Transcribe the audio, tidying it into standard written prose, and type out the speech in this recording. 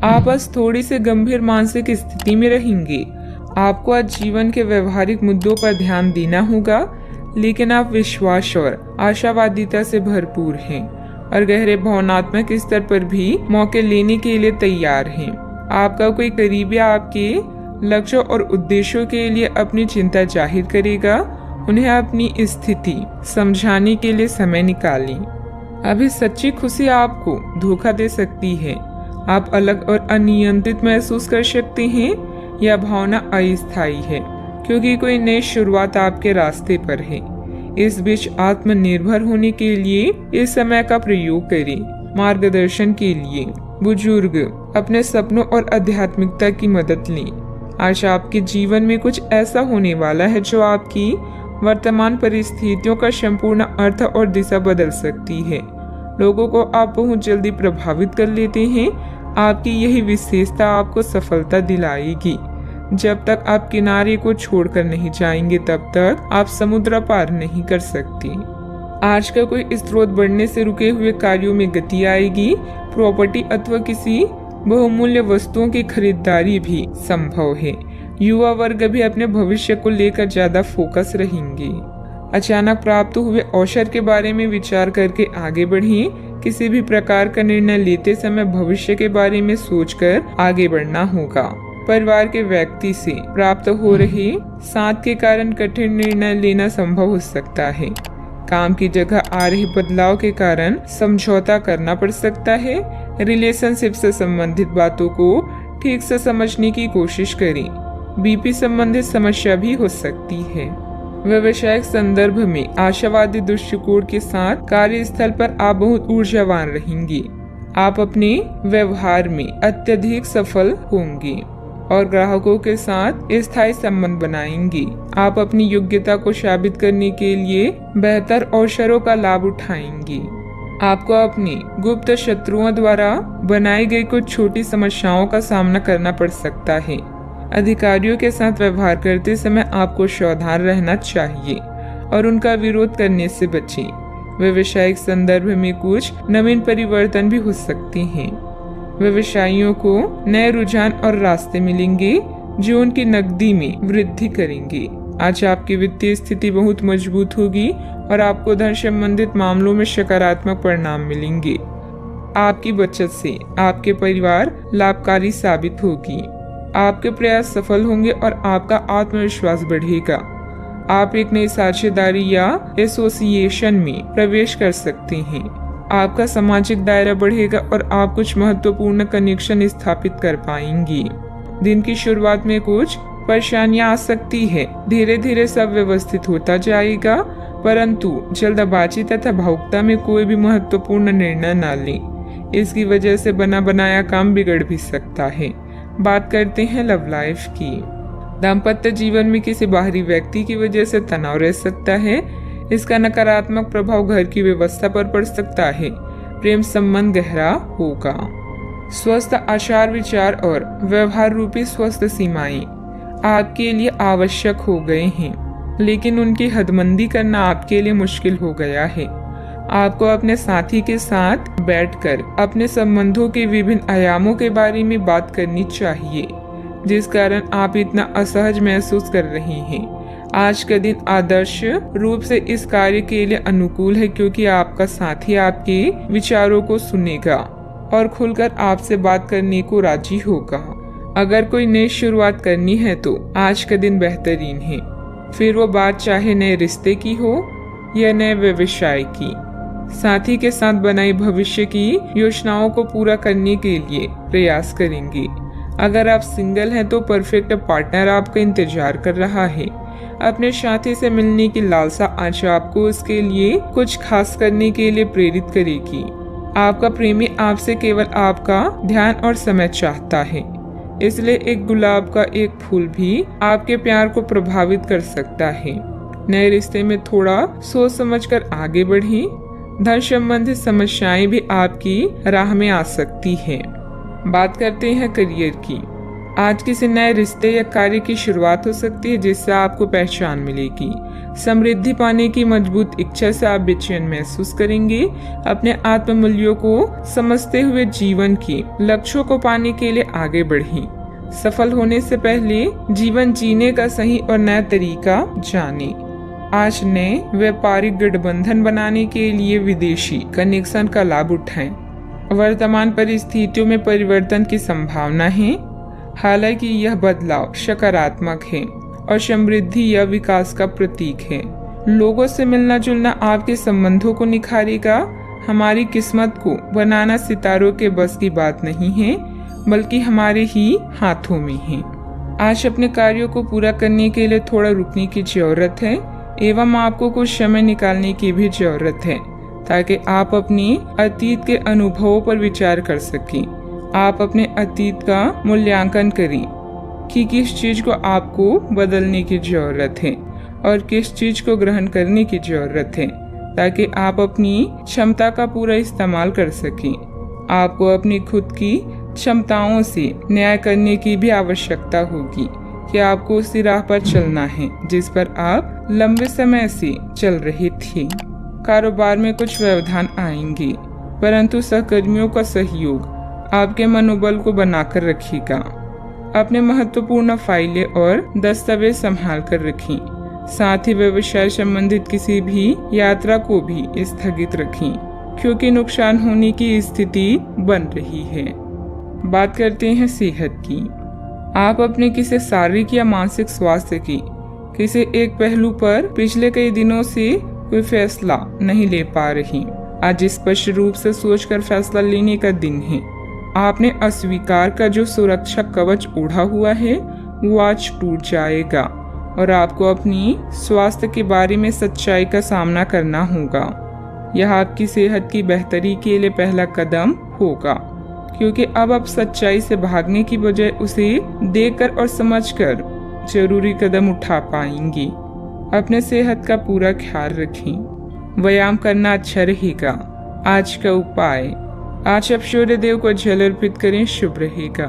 आप आज थोड़ी सी गंभीर मानसिक स्थिति में रहेंगे। आपको आज जीवन के व्यवहारिक मुद्दों पर ध्यान देना होगा, लेकिन आप विश्वास और आशावादिता से भरपूर हैं और गहरे भावनात्मक स्तर पर भी मौके लेने के लिए तैयार हैं। आपका कोई करीबी आपके लक्ष्यों और उद्देश्यों के लिए अपनी चिंता जाहिर करेगा। उन्हें अपनी स्थिति समझाने के लिए समय निकालें। अभी सच्ची खुशी आपको धोखा दे सकती है। आप अलग और अनियंत्रित महसूस कर सकते हैं। यह भावना अस्थायी है क्योंकि कोई नई शुरुआत आपके रास्ते पर है। इस बीच आत्मनिर्भर होने के लिए इस समय का प्रयोग करें। मार्गदर्शन के लिए बुजुर्ग अपने सपनों और आध्यात्मिकता की मदद लें। आज आपके जीवन में कुछ ऐसा होने वाला है जो आपकी वर्तमान परिस्थितियों का संपूर्ण अर्थ और दिशा बदल सकती है। लोगों को आप बहुत जल्दी प्रभावित कर लेते हैं। आपकी यही विशेषता आपको सफलता दिलाएगी। जब तक आप किनारे को छोड़कर नहीं जाएंगे तब तक आप समुद्र पार नहीं कर सकते। आज का कोई स्रोत बढ़ने से रुके हुए कार्यों में गति आएगी। प्रॉपर्टी अथवा किसी बहुमूल्य वस्तुओं की खरीदारी भी संभव है। युवा वर्ग भी अपने भविष्य को लेकर ज्यादा फोकस रहेंगे। अचानक प्राप्त हुए अवसर के बारे में विचार करके आगे बढ़ें। किसी भी प्रकार का निर्णय लेते समय भविष्य के बारे में सोचकर आगे बढ़ना होगा। परिवार के व्यक्ति से प्राप्त हो रहे साथ के कारण कठिन निर्णय लेना संभव हो सकता है। काम की जगह आ रहे बदलाव के कारण समझौता करना पड़ सकता है। रिलेशनशिप से संबंधित बातों को ठीक से समझने की कोशिश करें। बीपी संबंधित समस्या भी हो सकती है। व्यवसायिक संदर्भ में आशावादी दृष्टिकोण के साथ कार्यस्थल पर आप बहुत ऊर्जावान रहेंगे। आप अपने व्यवहार में अत्यधिक सफल होंगे और ग्राहकों के साथ स्थायी संबंध बनाएंगे। आप अपनी योग्यता को साबित करने के लिए बेहतर अवसरों का लाभ उठाएंगे। आपको अपने गुप्त शत्रुओं द्वारा बनाई गई कुछ छोटी समस्याओं का सामना करना पड़ सकता है। अधिकारियों के साथ व्यवहार करते समय आपको सावधान रहना चाहिए और उनका विरोध करने से बचें। व्यवसायिक संदर्भ में कुछ नवीन परिवर्तन भी हो सकते हैं। व्यवसायियों को नए रुझान और रास्ते मिलेंगे जो उनकी नकदी में वृद्धि करेंगे। आज आपकी वित्तीय स्थिति बहुत मजबूत होगी और आपको धन संबंधित मामलों में सकारात्मक परिणाम मिलेंगे। आपकी बचत से आपके परिवार लाभकारी साबित होगी। आपके प्रयास सफल होंगे और आपका आत्मविश्वास बढ़ेगा। आप एक नई साझेदारी या एसोसिएशन में प्रवेश कर सकते हैं। आपका सामाजिक दायरा बढ़ेगा और आप कुछ महत्वपूर्ण कनेक्शन स्थापित कर पाएंगे। दिन की शुरुआत में कुछ परेशानियां आ सकती है। धीरे धीरे सब व्यवस्थित होता जाएगा, परंतु जल्दबाजी तथा भावुकता में कोई भी महत्वपूर्ण निर्णय न लें। इसकी वजह से बना बनाया काम बिगड़ भी सकता है। बात करते हैं लव लाइफ की। दाम्पत्य जीवन में किसी बाहरी व्यक्ति की वजह से तनाव रह सकता है। इसका नकारात्मक प्रभाव घर की व्यवस्था पर पड़ सकता है। प्रेम संबंध गहरा होगा। स्वस्थ आचार विचार और व्यवहार रूपी स्वस्थ सीमाएं आपके लिए आवश्यक हो गए हैं, लेकिन उनकी हदबंदी करना आपके लिए मुश्किल हो गया है। आपको अपने साथी के साथ बैठकर अपने संबंधों के विभिन्न आयामों के बारे में बात करनी चाहिए, जिस कारण आप इतना असहज महसूस कर रहे हैं। आज का दिन आदर्श रूप से इस कार्य के लिए अनुकूल है क्योंकि आपका साथी आपके विचारों को सुनेगा और खुलकर आपसे बात करने को राजी होगा। अगर कोई नई शुरुआत करनी है तो आज का दिन बेहतरीन है। फिर वो बात चाहे नए रिश्ते की हो या नए व्यवसाय की। साथी के साथ बनाई भविष्य की योजनाओं को पूरा करने के लिए प्रयास करेंगे। अगर आप सिंगल हैं तो परफेक्ट पार्टनर आपका इंतजार कर रहा है। अपने साथी से मिलने की लालसा आज आपको उसके लिए कुछ खास करने के लिए प्रेरित करेगी। आपका प्रेमी आपसे केवल आपका ध्यान और समय चाहता है, इसलिए एक गुलाब का एक फूल भी आपके प्यार को प्रभावित कर सकता है। नए रिश्ते में थोड़ा सोच समझकर आगे बढ़ें। धन संबंधित समस्याएं भी आपकी राह में आ सकती हैं। बात करते हैं करियर की। आज किसी नए रिश्ते या कार्य की शुरुआत हो सकती है जिससे आपको पहचान मिलेगी। समृद्धि पाने की मजबूत इच्छा से आप बेचैन महसूस करेंगे। अपने आत्म मूल्यों को समझते हुए जीवन के लक्ष्यों को पाने के लिए आगे बढ़ें। सफल होने से पहले जीवन जीने का सही और नया तरीका जानें। आज नए व्यापारिक गठबंधन बनाने के लिए विदेशी कनेक्शन का लाभ उठाएं। वर्तमान परिस्थितियों में परिवर्तन की संभावना है, हालांकि यह बदलाव सकारात्मक है और समृद्धि या विकास का प्रतीक है। लोगों से मिलना जुलना आपके संबंधों को निखारेगा। हमारी किस्मत को बनाना सितारों के बस की बात नहीं है, बल्कि हमारे ही हाथों में है। आज अपने कार्यों को पूरा करने के लिए थोड़ा रुकने की जरूरत है एवं आपको कुछ समय निकालने की भी जरूरत है, ताकि आप अपने अतीत के अनुभवों पर विचार कर सकें। आप अपने अतीत का मूल्यांकन करें कि किस चीज को आपको बदलने की जरूरत है और किस चीज को ग्रहण करने की जरूरत है, ताकि आप अपनी क्षमता का पूरा इस्तेमाल कर सकें। आपको अपनी खुद की क्षमताओं से न्याय करने की भी आवश्यकता होगी कि आपको उसी राह पर चलना है जिस पर आप लंबे समय से चल रहे थे। कारोबार में कुछ व्यवधान आएंगे, परंतु सहकर्मियों का सहयोग आपके मनोबल को बनाकर रखेगा। अपने महत्वपूर्ण फाइलें और दस्तावेज संभाल कर रखें। साथ ही व्यवसाय संबंधित किसी भी यात्रा को भी स्थगित रखें, क्योंकि नुकसान होने की स्थिति बन रही है। बात करते हैं सेहत की। आप अपने किसी शारीरिक या मानसिक स्वास्थ्य की किसी एक पहलू पर पिछले कई दिनों से कोई फैसला नहीं ले पा रही। आज स्पष्ट रूप से सोचकर फैसला लेने का दिन है। आपने अस्वीकार का जो सुरक्षा कवच ओढ़ा हुआ है वो आज टूट जाएगा और आपको अपनी स्वास्थ्य के बारे में सच्चाई का सामना करना होगा। यह आपकी सेहत की बेहतरी के लिए पहला कदम होगा, क्योंकि अब आप सच्चाई से भागने की बजाय उसे देखकर और समझकर जरूरी कदम उठा पाएंगे। अपने सेहत का पूरा ख्याल रखें। व्यायाम करना अच्छा रहेगा। आज का उपाय, आज आप सूर्य देव को जल अर्पित करें, शुभ रहेगा।